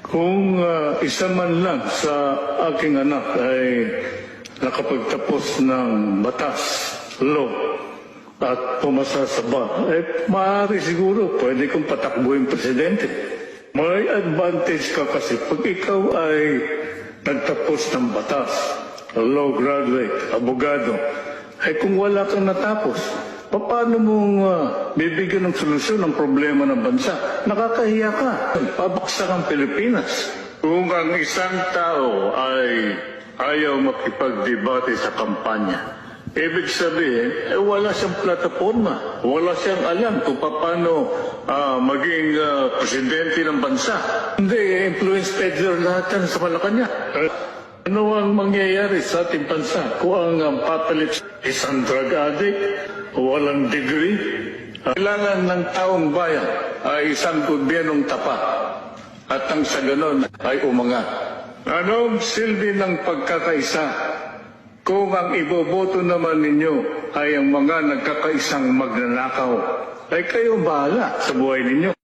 Kung isa man lang sa aking anak ay nakapagtapos ng batas, law, at pumasa sa bar, maaari siguro pwede kong patakbuhin presidente. May advantage ka kasi pag ikaw ay nagtapos ng batas, law graduate, abogado, ay kung wala kang natapos, paano mong bibigyan ng solusyon ng problema ng bansa? Nakakahiya ka. Pabaksak ang Pilipinas. Kung ang isang tao ay ayaw makipagdebate sa kampanya, ibig sabihin, wala siyang plataforma. Wala siyang alam kung paano maging presidente ng bansa. Hindi, influence peddler lahat yan sa Malacanang. Ano ang mangyayari sa ating bansa kung ang papalit isang drug addict, walang degree? Kailangan ng taong bayan ay isang gobyernong tapat at ang sa ganon ay umangat. Anong silbi ng pagkakaisa kung ang iboboto naman ninyo ay ang mga nagkakaisang magnanakaw? Ay kayo bahala sa buhay ninyo.